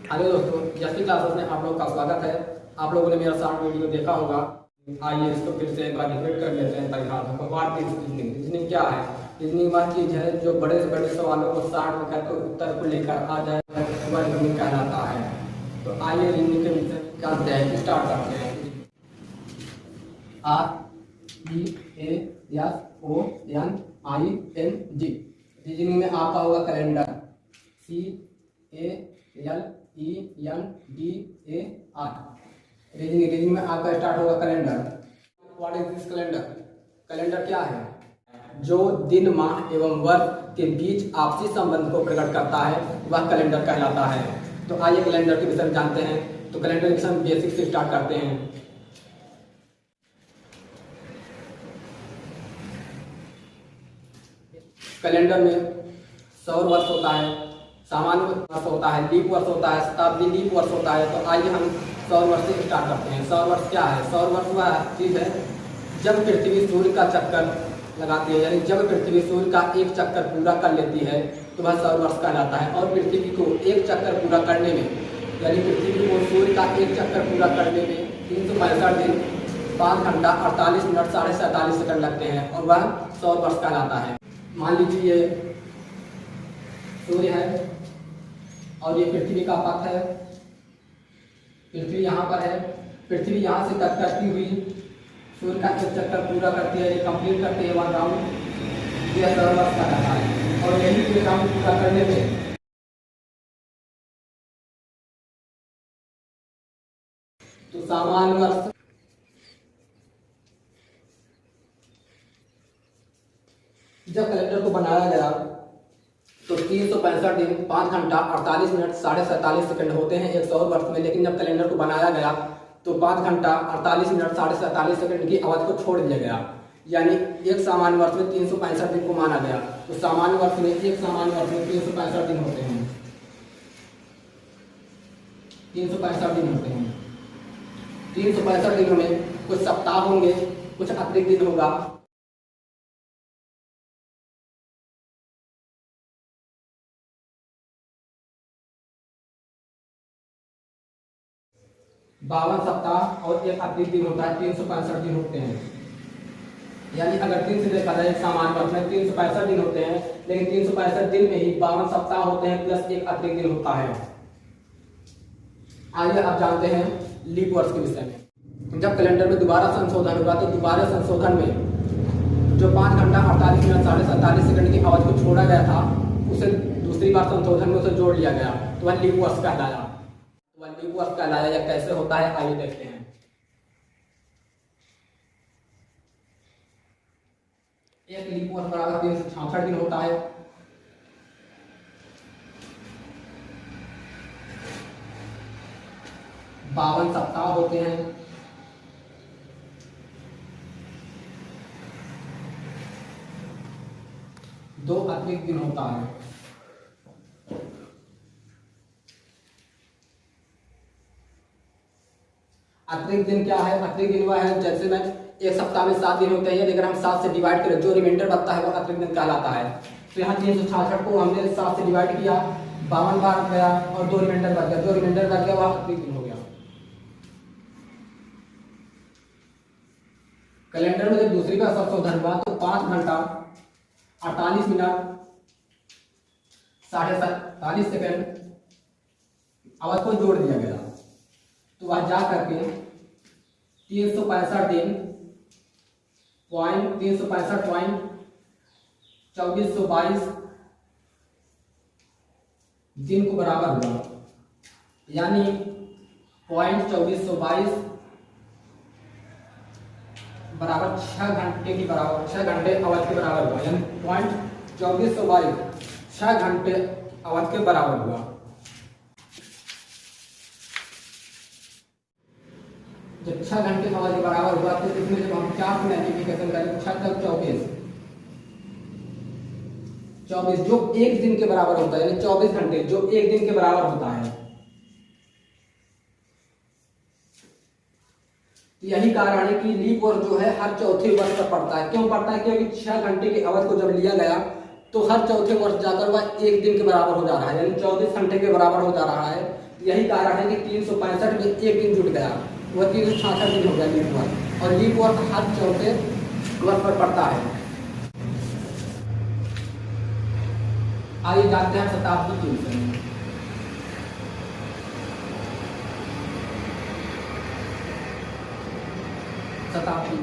Hello दोस्तों, Yashvi classes में आप लोगों का स्वागत है। आप लोगों ने मेरा शॉर्ट वीडियो देखा होगा। आइए इसको फिर से एक बार रिपीट कर लेते हैं परिभाषा को। What is reasoning? रीजनिंग क्या है? रीजनिंग वह चीज है जो बड़े से बड़े सवालों को शॉर्ट में करके उत्तर को लेकर आ जाए, वह रीजनिंग कहलाता है। तो आइए रीजनिंग के विषय में जानते हैं, स्टार्ट करते हैं। REASONING। रीजनिंग में आपका होगा कैलेंडर, CALENDAR। रीजनिंग में आपका स्टार्ट होगा calendar. What is this calendar? Calendar क्या है? जो दिन, माह एवं वर्ष के बीच आपसी संबंध को प्रकट करता है वह कैलेंडर कहलाता है। तो आइए कैलेंडर के विषय में जानते हैं। तो कैलेंडर के विषय में बेसिक से स्टार्ट करते हैं। कैलेंडर में सौर वर्ष होता है, सामान्य वर्ष होता है, लीप वर्ष होता है, शताब्दी लीप वर्ष होता है। तो आइए हम सौर वर्ष से स्टार्ट करते हैं। सौर वर्ष क्या है? सौर वर्ष वह चीज है जब पृथ्वी सूर्य का चक्कर लगाती है, यानी जब पृथ्वी सूर्य का एक चक्कर पूरा कर लेती है तो वह सौर वर्ष कहलाता है। और पृथ्वी को एक चक्कर पूरा करने में, यानी पृथ्वी को सूर्य का एक चक्कर पूरा करने में 365 दिन 5 घंटा 48 मिनट 47.5 सेकंड लगते हैं और वह सौर वर्ष कहलाता है। मान लीजिए ये सूर्य है और ये पृथ्वी का पथ है। पृथ्वी यहाँ पर है, पृथ्वी यहाँ से कट करती हुई सूर्य का एक चक्कर पूरा करती है, ये कंप्लीट करती है 1 राउंड, यह सौर वर्ष कहलाता है। और यही एक राउंड पूरा करने में तो सामान्य वर्ष जब कैलेंडर को बनाया गया तो 365 दिन 5 घंटा 48 मिनट 47.5 सेकंड होते हैं एक सौर वर्ष में। लेकिन जब कैलेंडर को बनाया गया तो 5 घंटा 48 मिनट 47.5 सेकंड की अवधि को छोड़ दिया गया, यानी एक सामान्य वर्ष में 365 दिन को माना गया। तो सामान्य वर्ष में 365 दिन होते हैं। 365 दिन होते हैं। 365 दिनों में कुछ सप्ताह होंगे, कुछ अतिरिक्त दिन होगा। 52 सप्ताह और एक अतिरिक्त दिन होता है, 365 दिन होते हैं। यानी अगर दिन से देखा जाए सामान्य वर्ष में 365 दिन होते हैं, लेकिन 365 दिन में ही 52 सप्ताह होते हैं प्लस एक अतिरिक्त दिन होता है। आइए अब जानते हैं लीप वर्ष के विषय में। जब कैलेंडर में दोबारा संशोधन होगा तो दोबारा संशोधन में जो 5 घंटा 48 मिनट 47 सेकंड की अवधि को छोड़ा गया था उसे दूसरी बार संशोधन में उसे जोड़ लिया गया, तो वह लीप वर्ष कहलाया। वह लीप वर्ष कहलाया या कैसे होता है आइए देखते हैं। एक लीप वर्ष बराबर 366 दिन होता है। बावन सप्ताह होते हैं। दो अतिरिक्त दिन होता है। अतिरिक्त दिन क्या है? अतिरिक्त दिन वह है जैसे मैं एक सप्ताह में 7 दिन होते हैं, अगर हम 7 से डिवाइड करें जो रिमाइंडर बचता है वो अतिरिक्त दिन कहलाता है। तो यहाँ 366 को हमने 7 से डिवाइड किया, 52 बार गया और 2 रिमाइंडर बच गया, जो रिमाइंडर बच गया वह अतिरिक्त दिन हो गया। कैलेंडर में जब दूसरी बार संशोधन हुआ तो 5 घंटा 48 मिनट 47.5 सेकंड अवधि को जोड़ दिया गया, तो वह जा करके 365 दिन 365.2422 दिन को बराबर हुआ, यानी 0.2422 बराबर 6 घंटे की बराबर 6 घंटे अवधि के बराबर हुआ, यानी 0.2422 6 घंटे अवधि के बराबर हुआ। जब 6 घंटे अवधि के बराबर हुआ तो इसमें जब हम 4 मल्टीप्लिकेशन करें 6 तक 24 जो एक दिन के बराबर होता है, यानी 24 घंटे जो एक दिन के बराबर होता है। यही कारण है कि लीप वर्ष जो है हर चौथे वर्ष पर पड़ता है। क्यों पड़ता है? क्योंकि 6 घंटे की अवधि को जब लिया गया तो हर चौथे वर्ष जाकर वह एक दिन के बराबर हो जा रहा है, यानी 24 घंटे के बराबर हो जा रहा है। यही कारण है कि 365 में एक दिन जुट गया, वह 366 दिन हो गया लीप वर्ष। और लीप वर्ष हर चौथे वर्ष पर पड़ता है। आइए जानते हैं शताब्दी के विषय में। शताब्दी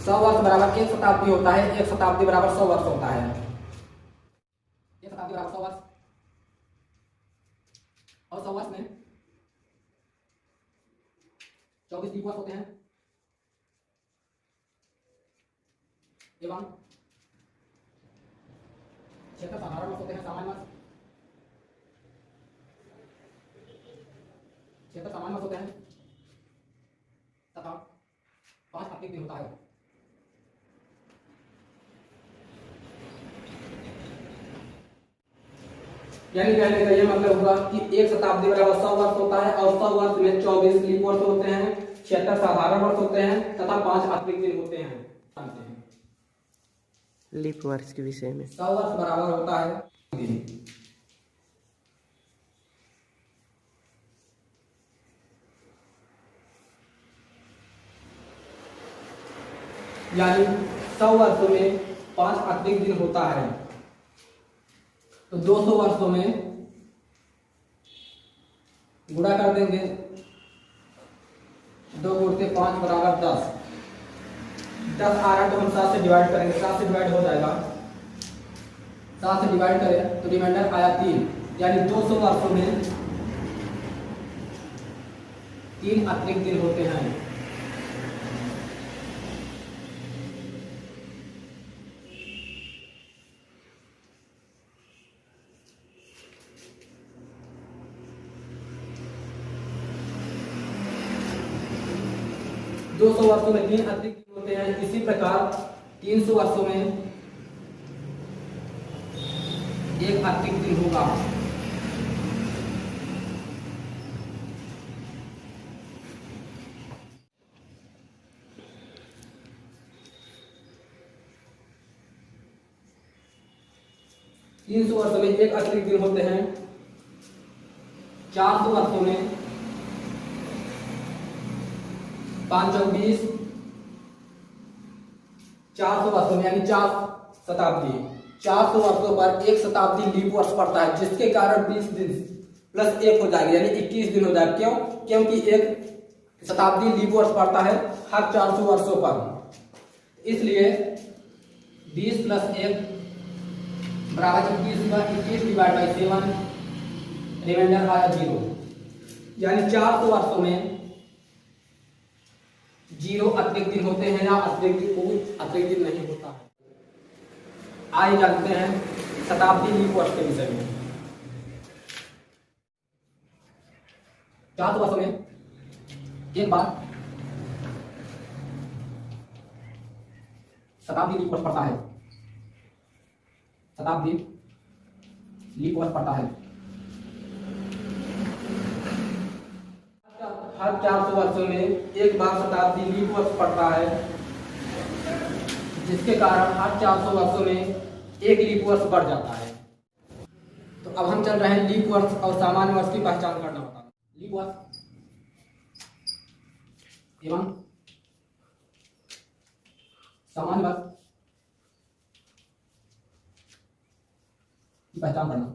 100 वर्ष बराबर 1 शताब्दी होता है, 1 शताब्दी बराबर 100 वर्ष होता है। 1 शताब्दी बराबर 100 वर्ष, और 100 वर्ष में 24 लीप वर्ष होते हैं एवं 76 साधारण वर्ष होते हैं, सामान्य वर्ष 76 सामान्य वर्ष होते हैं तथा 5 अतिरिक्त दिन होता है। यानी कहने का यह मतलब हुआ कि 1 शताब्दी बराबर 100 वर्ष होता है और 100 वर्ष में 24 लीप वर्ष होते हैं, 76 साधारण वर्ष होते हैं तथा 5 अतिरिक्त दिन होते हैं। लीप वर्ष के विषय में 100 वर्ष बराबर होता है दिन। यानी 100 वर्षों में 5 अतिरिक्त दिन होता है, तो 200 वर्षों में गुणा कर देंगे, 2 गुणते 5 बराबर 10। 10 आ रहा तो हम 7 से डिवाइड करेंगे, 7 से डिवाइड हो जाएगा, 7 से डिवाइड करें तो रिमाइंडर आया 3। यानी 200 वर्षों में 3 अतिरिक्त दिन होते हैं। दो 200 वर्षों में 3 अतिरिक्त दिन होते हैं। इसी प्रकार 300 वर्षों में 1 अतिरिक्त दिन होगा। तीन 300 वर्षों में 1 अतिरिक्त दिन होते हैं। 400 वर्षों में 5 चौक 20, 400 वर्षों में यानी 4 शताब्दी, 400 वर्षों पर 1 शताब्दी लीप वर्ष पड़ता है, जिसके कारण 20 दिन प्लस 1 हो जाएगा यानी 21 दिन हो जाएगा। क्यों? क्योंकि 1 शताब्दी लीप वर्ष पड़ता है हर 400 वर्षों पर, इसलिए 20 प्लस 1 बराबर 21 हुआ। 21 डिवाइड बाई 7, रिमाइंडर आया 0। यानी 400 वर्षों में 0 अतिरिक्त दिन होते हैं या कोई अतिरिक्त दिन नहीं होता है। आइए जानते हैं शताब्दी लीप वर्ष के विषय में। 400 वर्षों में एक बार शताब्दी लीप वर्ष पड़ता है, शताब्दी लीप वर्ष पड़ता है। हर 400 वर्षों में एक बार शताब्दी लीप वर्ष पड़ता है, जिसके कारण हर 400 वर्षों में 1 लीप वर्ष बढ़ जाता है। तो अब हम चल रहे हैं लीप वर्ष और सामान्य वर्ष की पहचान करना होता है। लीप वर्ष एवं सामान्य वर्ष की पहचान करना।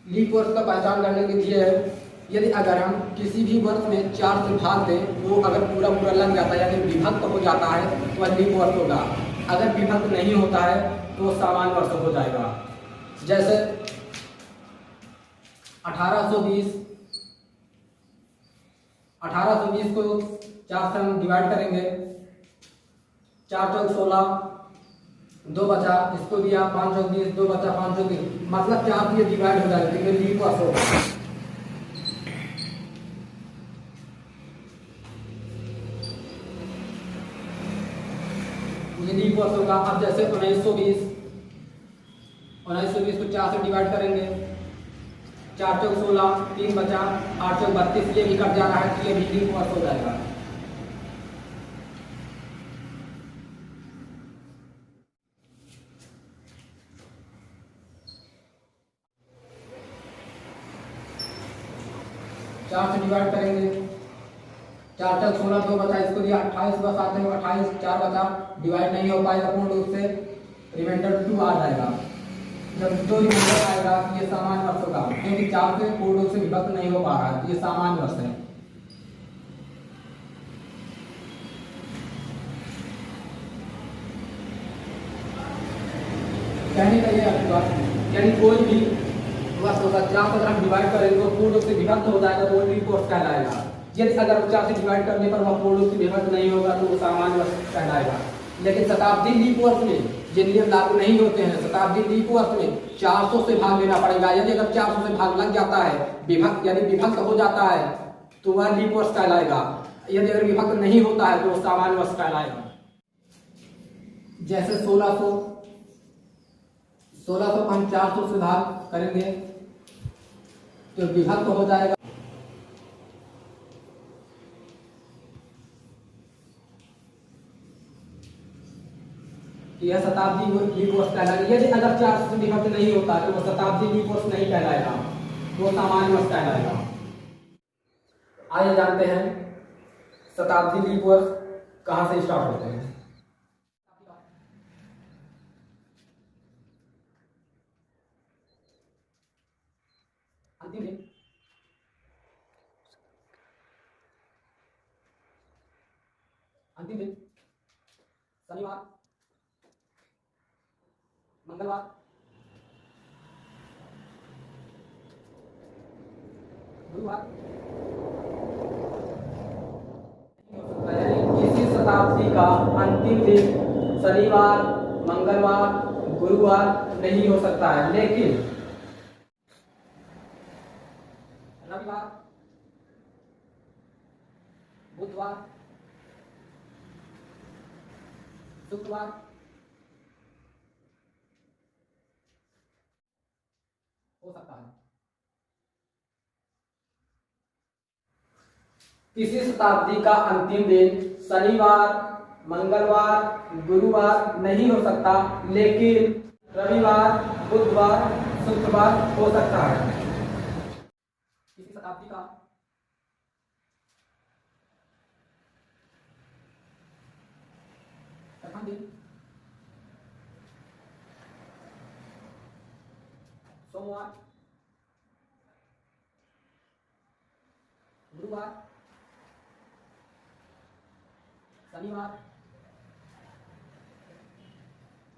लीप वर्ष का पहचान करने के लिए यदि अगर हम किसी भी वर्ष में 4 से भाग दें तो अगर पूरा पूरा लग जाता है यानी विभक्त हो जाता है तो वह लीप वर्ष होगा। अगर विभक्त नहीं होता है तो सामान्य वर्ष हो जाएगा। जैसे 1820 को 4 से हम डिवाइड करेंगे, 4 चौक 16, 2 बचा, इसको दिया 5 चौक 20, 2 बचा 5 चौक 20, मतलब 4 से डिवाइड हो जाएगा क्योंकि लीप वर्ष होगा। ये लीप वर्ष होगा। अब जैसे 1920 को 4 से डिवाइड करेंगे, 4 चौक 16, 3 बचा, 8 चौक 32, ये भी कट जा रहा है तो ये भी लीप वर्ष हो जाएगा। 4 से डिवाइड करेंगे, 4 4 16, 2 बचा, इसको दिया 28 बस आते हैं, 28 4 बचा, डिवाइड नहीं हो पाएगा पूर्ण रूप से, रिमाइंडर 2 आ जाएगा। जब 2 रिमाइंडर आएगा ये सामान्य वर्ष होगा, क्योंकि 4 से पूर्ण रूप से विभक्त नहीं हो पा रहा है, ये सामान्य वर्ष है। कहने का ये आपकी बात, यानी कोई भी वर्ष होगा 4 से अगर हम डिवाइड करेंगे तो पूर्ण रूप से विभक्त हो जाएगा, तो वो लीप वर्ष कहलाएगा। यदि अगर 4 से डिवाइड करने पर वह पूर्ण रूप से विभक्त नहीं होगा तो वो सामान्य वर्ष कहलाएगा। लेकिन शताब्दी लीप वर्ष में ये नियम लागू नहीं होते हैं। शताब्दी लीप वर्ष में 400 से भाग लेना पड़ेगा। यदि अगर 400 से भाग लग जाता है, विभक्त यानी विभक्त हो जाता है, तो वह लीप वर्ष कहलाएगा। यदि अगर विभक्त नहीं होता है तो सामान्य वर्ष कहलाएगा। जैसे 1600 को हम 400 से भाग करेंगे तो विभक्त हो जाएगा। यह शताब्दी लीप वर्ष कहलाएगा। यदि अगर 400 से विभक्त नहीं होता तो वह शताब्दी लीप वर्ष नहीं कहलाएगा, वो सामान्य वर्ष कहलाएगा। आइए जानते हैं शताब्दी लीप वर्ष कहां से स्टार्ट होते हैं। अंतिम दिन शनिवार, मंगलवार, गुरुवार। किसी शताब्दी का अंतिम दिन शनिवार, मंगलवार, गुरुवार नहीं हो सकता है, लेकिन रविवार, बुधवार, शुक्रवार हो सकता है। किसी शताब्दी का अंतिम दिन शनिवार, मंगलवार, गुरुवार नहीं हो सकता, लेकिन रविवार, बुधवार, शुक्रवार हो सकता है। किसी शताब्दी का प्रथम दिन सोमवार, गुरुवार, शनिवार,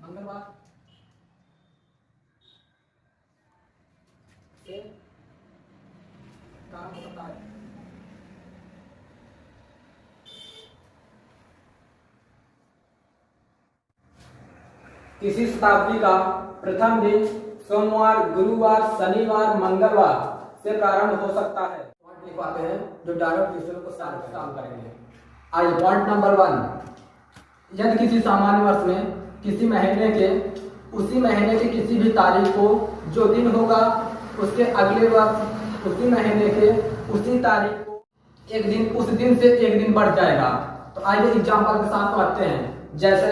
मंगलवार से प्रारंभ हो सकता है। किसी शताब्दी का प्रथम दिन सोमवार, गुरुवार, शनिवार, मंगलवार से प्रारंभ हो सकता है। पॉइंट लिखवाते हैं जो डायरेक्ट क्वेश्चन को सॉल्व करेंगे। आइए पॉइंट नंबर 1, यदि किसी सामान्य वर्ष में किसी महीने के उसी महीने की किसी भी तारीख को जो दिन होगा उसके अगले वर्ष उसी महीने के उसी तारीख को एक दिन उस दिन से एक दिन बढ़ जाएगा। तो आइए एग्जाम्पल के साथ पढ़ते हैं। जैसे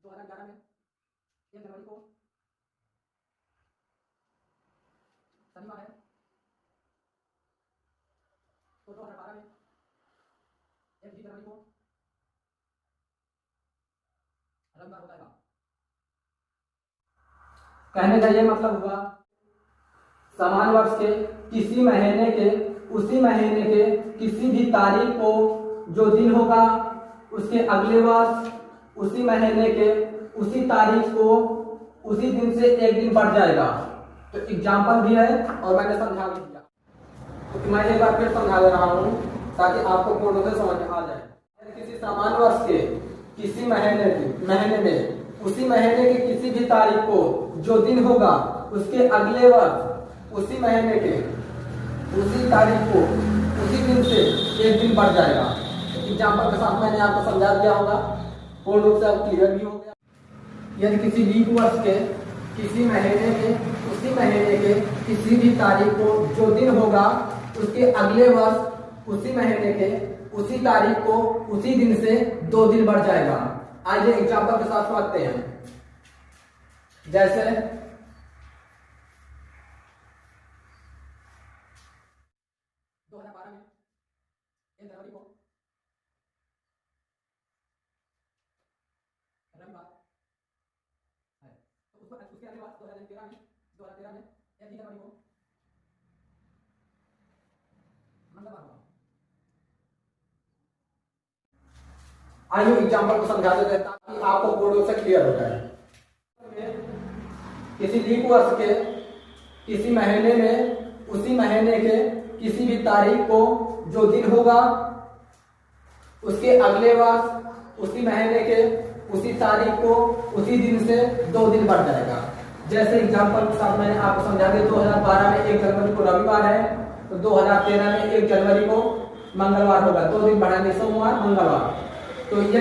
2011 में 1 जनवरी को शनिवार है, तो 2012 में 1 जनवरी को रविवार हो जाएगा। कहने का यह मतलब हुआ समान वर्ष के किसी महीने के उसी महीने के किसी भी तारीख को जो दिन होगा उसके अगले वर्ष उसी महीने के उसी तारीख को उसी दिन से एक दिन बढ़ जाएगा। तो एग्जाम्पल भी है और मैंने समझा भी दिया, तो मैं एक बार फिर समझा दे रहा हूँ ताकि आपको पूर्ण से समझ आ जाए। किसी सामान्य वर्ष के किसी महीने में उसी महीने के किसी भी तारीख को जो दिन होगा उसके अगले वर्ष उसी महीने के उसी तारीख को उसी दिन से एक दिन बढ़ जाएगा। एग्जाम्पल के साथ मैंने आपको समझा दिया होगा, पूर्ण रूप से अब क्लियर भी हो गया। यदि किसी लीप वर्ष के किसी महीने के उसी महीने के किसी भी तारीख को जो दिन होगा उसके अगले वर्ष उसी महीने के उसी तारीख को उसी दिन से 2 दिन बढ़ जाएगा। आइए एग्जाम्पल के साथ समझते हैं। जैसे 2012 में 1 जनवरी को रविवार है, तो उसके अगले बाद 2013 में 1 जनवरी को मंगलवार होगा। आइए एग्जाम्पल को समझा देते हैं ताकि आपको कोड से क्लियर हो जाए। किसी लीप वर्ष के किसी महीने में उसी महीने के किसी भी तारीख को जो दिन होगा उसके अगले वर्ष उसी महीने के उसी तारीख को उसी दिन से 2 दिन बढ़ जाएगा। जैसे एग्जाम्पल के साथ मैंने आपको समझा दिया, 2012 में 1 जनवरी को रविवार है तो 2013 में 1 जनवरी को मंगलवार होगा, 2 दिन बढ़ाएंगे, सोमवार मंगलवार। तो ये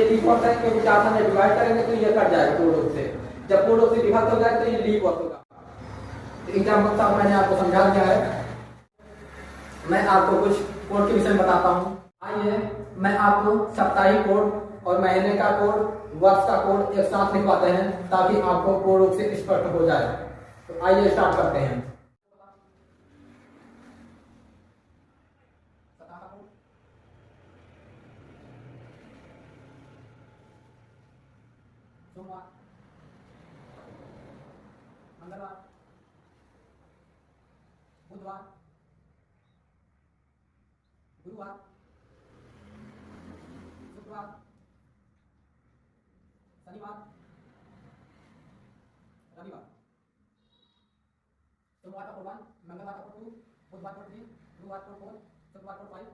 लीप वर्ष है क्योंकि 4 में डिवाइड करेंगे तो ये कट जाएगा कोड से। जब कोड से विभाजित हो जाए तो ये लीप वर्ष होगा। एग्जाम्पल साहब मैंने आपको समझा दिया है। मैं आपको कुछ कोड के विषय में बताता हूँ। आइए मैं आपको साप्ताहिक कोड और महीने का कोड, वर्ष का कोड एक साथ लिखवाते हैं ताकि आपको कोड से स्पष्ट हो जाए। तो आइए स्टार्ट करते हैं। सोमवार, मंगलवार, बुधवार, गुरुवार, शुक्रवार, शनिवार, रविवार। सोमवार का कोड 1, मंगलवार का कोड 2, बुधवार कोड 3, गुरुवार कोड 4, शुक्रवार कोड 5,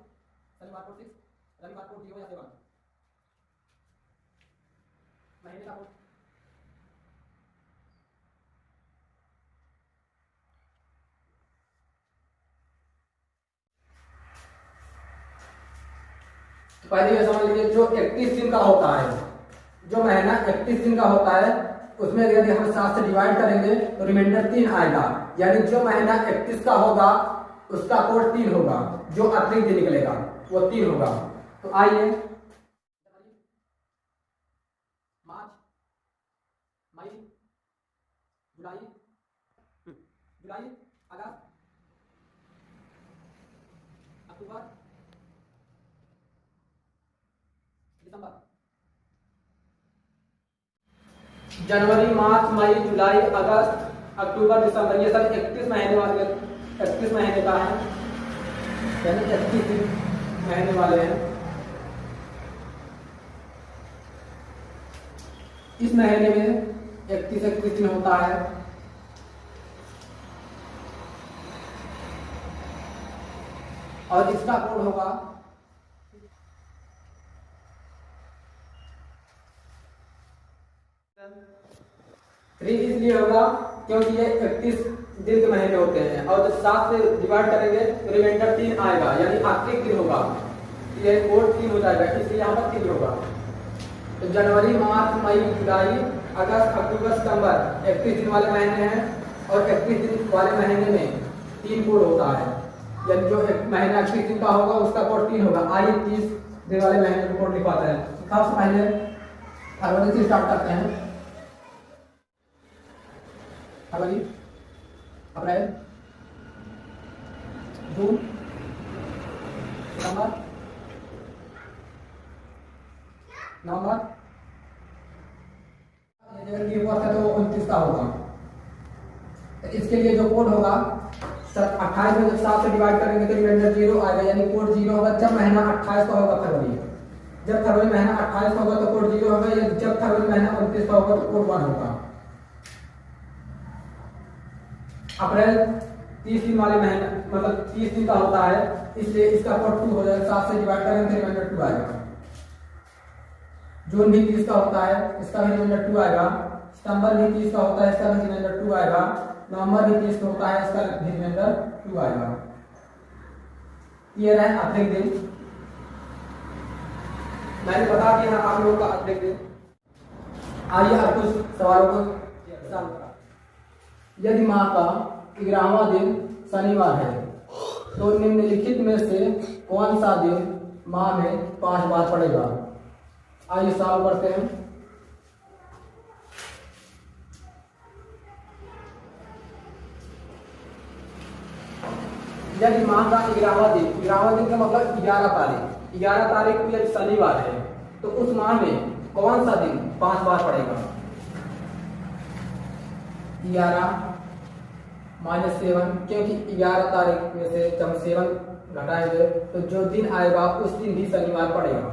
शनिवार कोड 6, रविवार कोड 0 या 7। महीने का कोड पहले ये समझ लीजिए, जो 31 दिन का होता है, जो महीना 31 दिन का होता है उसमें यदि हम 7 से डिवाइड करेंगे तो रिमाइंडर 3 आएगा। यानी जो महीना 31 का होगा उसका कोड 3 होगा, जो अतिरिक्त दिन निकलेगा वो 3 होगा। तो आइए मार्च, मई, जुलाई, अगस्त, अक्टूबर, दिसंबर। जनवरी, मार्च, मई, जुलाई, अगस्त, अक्टूबर, दिसंबर, ये सब 31 महीने वाले 31 महीने का है, यानी 31 दिन महीने वाले हैं। इस महीने में 31 दिन होता है। और इसका कोड होगा 3 इसलिए होगा क्योंकि ये 31 दिन के महीने होते हैं और जब 7 से डिवाइड करेंगे तो रिमाइंडर 3 आएगा, यानी अतिरिक्त दिन होगा, ये कोड 3 हो जाएगा, इसलिए यहाँ पर 3 होगा। तो जनवरी, मार्च, मई, जुलाई, अगस्त, अक्टूबर, सितंबर 31 दिन वाले महीने हैं और 31 दिन वाले महीने में 3 कोड होता है, यानी जो एक महीना 31 दिन का होगा उसका कोड 3 होगा। आइए 30 दिन वाले महीने का कोड लिखवाते हैं। सबसे पहले फरवरी से स्टार्ट करते हैं। फरवरी, अप्रैल, जून, सितंबर, नवंबर, वर्ष है तो 29 का होगा। तो इसके लिए जो कोड होगा 28 में जब 7 से डिवाइड करेंगे तो रिमाइंडर 0 आएगा, यानी कोड 0 होगा जब महीना 28 का होगा फरवरी। जब फरवरी महीना 28 का होगा तो कोड 0 होगा, या जब फरवरी महीना 29 का होगा तो कोड 1 होगा। अप्रैल 30 दिन वाले महीना मतलब 30 दिन का होता है, इसलिए इसका कोड 2 हो जाएगा, 7 से डिवाइड करेंगे तो रिमाइंडर 2 आएगा। जून भी 30 का होता है, इसका भी रिमाइंडर 2 आएगा। सितंबर भी 30 का होता है, इसका भी रिमाइंडर 2 आएगा। नवंबर भी 30 का होता है, इसका भी रिमाइंडर 2 आएगा। ये रहे अतिरिक्त दिन। मैंने बता दिया आप लोगों का अतिरिक्त दिन। आइए अब कुछ सवालों को सॉल्व करें। यदि माह का 11वां दिन शनिवार है तो निम्नलिखित में से कौन सा दिन माह में 5 बार पड़ेगा? आइए सॉल्व करते हैं। यदि माह का 11वां दिन का मतलब 11 तारीख, 11 तारीख को यदि शनिवार है तो उस माह में कौन सा दिन 5 बार पड़ेगा? 11 माइनस 7, क्योंकि 11 तारीख में से जब 7 घटाएंगे तो जो दिन आएगा उस दिन भी शनिवार पड़ेगा।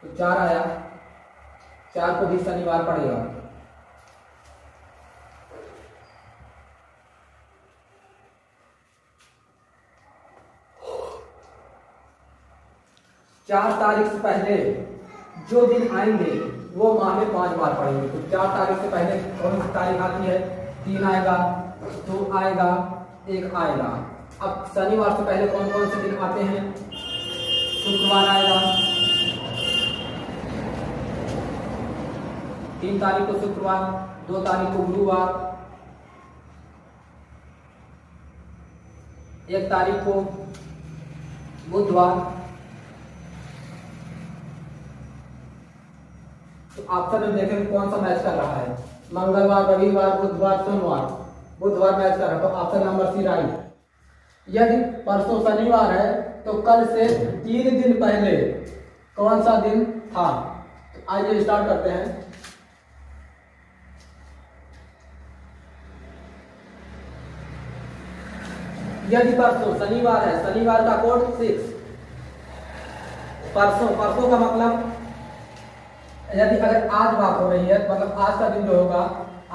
तो 4 आया, 4 को भी शनिवार पड़ेगा। चार तारीख से पहले जो दिन आएंगे वो माह में 5 बार पड़ेंगे। तो 4 तारीख से पहले कौन सी तारीख आती है? 3 आएगा, 2 आएगा, 1 आएगा। अब शनिवार से पहले कौन कौन से दिन आते हैं? शुक्रवार आएगा, 3 तारीख को शुक्रवार, 2 तारीख को गुरुवार, 1 तारीख को बुधवार। तो ऑप्शन में देखें कौन सा मैच कर रहा है? मंगलवार, रविवार, बुधवार, सोमवार। बुधवार मैच कर रहा है, तो ऑप्शन नंबर सी राइट। यदि परसों शनिवार है तो कल से 3 दिन पहले कौन सा दिन था? तो आइए स्टार्ट करते हैं। यदि परसों शनिवार है, शनिवार का कोड 6। परसों का मतलब यदि अगर आज बात हो रही है मतलब आज का दिन जो होगा,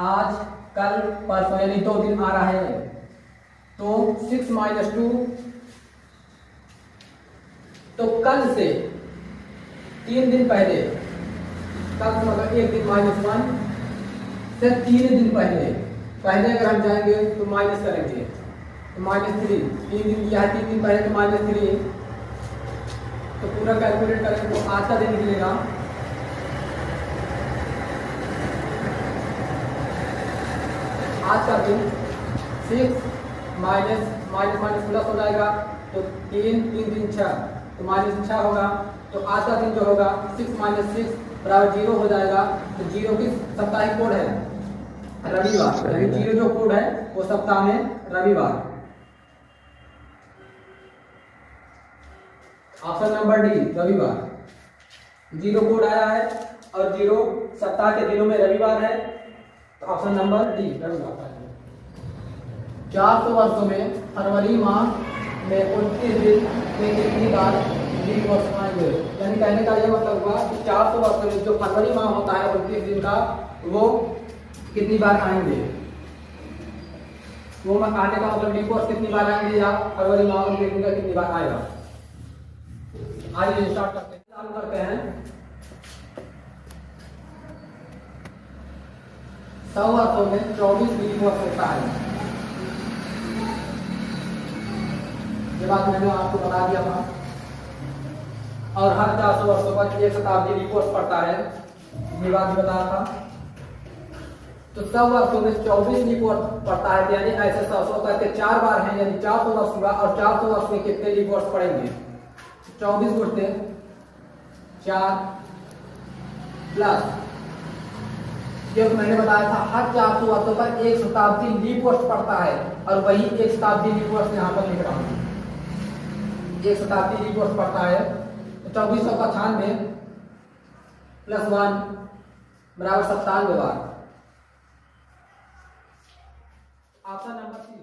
आज, कल, परसों यानी 2 दिन आ रहा है तो 6 माइनस 2, तो कल से 3 दिन पहले, कल से मतलब 1 दिन माइनस 1 से 3 दिन पहले अगर हम जाएंगे तो माइनस करेंगे तो -3, 3 दिन किया है, 3 दिन पहले तो -3, तो पूरा कैलकुलेट करेंगे तो आज का दिन निकलेगा आज का दिन 6 माइनस प्लस हो जाएगा तो 3 दिन 6 तो -6 होगा। तो आज का दिन जो होगा 6 माइनस 6 बराबर 0 हो जाएगा। तो 0 की साप्ताहिक कोड है रविवार, यानी 0 जो कोड है वो सप्ताह में रविवार। ऑप्शन नंबर डी रविवार। 0 कोड आया है और 0 सप्ताह के दिनों में रविवार है, तो ऑप्शन नंबर डी रविवार। 400 वर्षों में फरवरी माह में 29 दिन में कितनी बार लीप वर्ष आएंगे? यानी कहने का यह मतलब हुआ कि 400 वर्षों में जो फरवरी माह होता है 29 दिन का, वो कितनी बार आएंगे? वो आने का मतलब लीप वर्ष कितनी बार आएंगे या फरवरी माह 29 दिन का कितनी बार आएगा? आइए स्टार्ट करते हैं, चालू करते हैं। 100 वर्षों में 24 लीप वर्ष होता है। ये बात मैंने आपको बता दिया था। और हर 400 वर्षों पर 1 शताब्दी लीप वर्ष पड़ता है, ये बात भी बताया था। तो 100 वर्षों में 24 लीप वर्ष पड़ता है, यानी ऐसे 100 करके 4 बार हैं, यानी 400 वर्ष हुआ। और 400 वर्ष में कितने लीप वर्ष पड़ेंगे? 24 गुणते 4 प्लस, क्योंकि मैंने बताया था हर 400 वर्षों पर 1 शताब्दी लीप वर्ष पड़ता है, और वही 1 शताब्दी लीप वर्ष यहाँ पर लिख रहा हूँ। 1 शताब्दी लीप वर्ष पड़ता है तो 2495 प्लस 1 बराबर 97 बार। Option number 3।